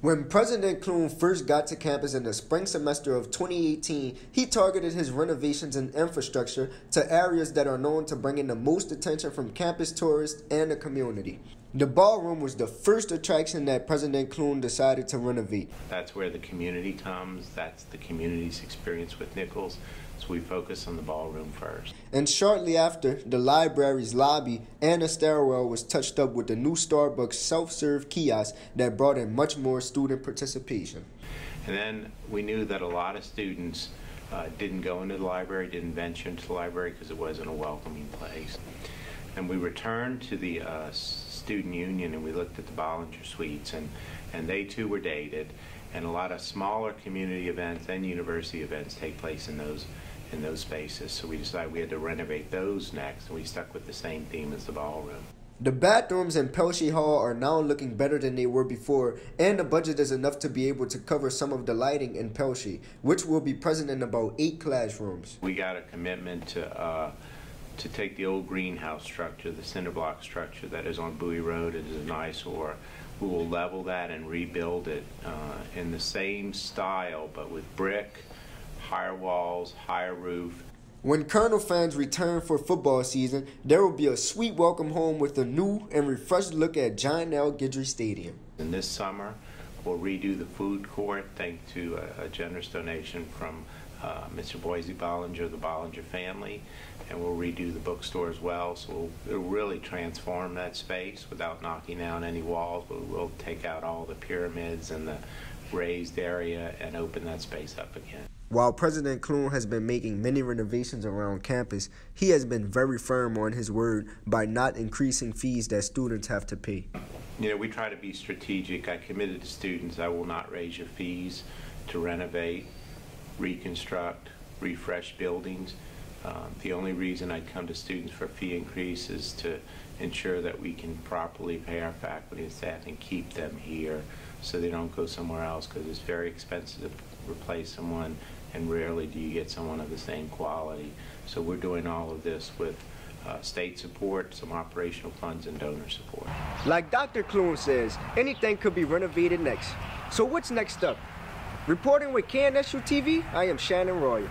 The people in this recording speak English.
When President Clune first got to campus in the spring semester of 2018, he targeted his renovations and infrastructure to areas that are known to bring in the most attention from campus tourists and the community. The ballroom was the first attraction that President Clune decided to renovate. That's where the community comes. That's the community's experience with Nichols. So we focus on the ballroom first. And shortly after, the library's lobby and the stairwell was touched up with the new Starbucks self-serve kiosk that brought in much more student participation. And then we knew that a lot of students didn't go into the library, didn't venture into the library because it wasn't a welcoming place. And we returned to the student union and we looked at the Bollinger Suites, and they too were dated, and a lot of smaller community events and university events take place in those spaces. So we decided we had to renovate those next, and we stuck with the same theme as the ballroom. The bathrooms in Pelshey Hall are now looking better than they were before, and the budget is enough to be able to cover some of the lighting in Pelshey, which will be present in about 8 classrooms. We got a commitment to take the old greenhouse structure, the cinder block structure that is on Bowie Road, it is an eyesore. We will level that and rebuild it in the same style, but with brick, higher walls, higher roof. When Colonel fans return for football season, there will be a sweet welcome home with a new and refreshed look at John L. Guidry Stadium. And this summer, we'll redo the food court thanks to a generous donation from Mr. Boise Bollinger, the Bollinger family, and we'll redo the bookstore as well. So we'll really transform that space without knocking down any walls, but we'll take out all the pyramids and the raised area and open that space up again. While President Clune has been making many renovations around campus, he has been very firm on his word by not increasing fees that students have to pay. You know, we try to be strategic. I committed to students, I will not raise your fees to renovate, reconstruct, refresh buildings. The only reason I come to students for fee increase is to ensure that we can properly pay our faculty and staff and keep them here so they don't go somewhere else, because it's very expensive to replace someone, and rarely do you get someone of the same quality. So we're doing all of this with state support, some operational funds, and donor support. Like Dr. Clune says, anything could be renovated next. So what's next up? Reporting with KNSU TV, I am Shannon Royer.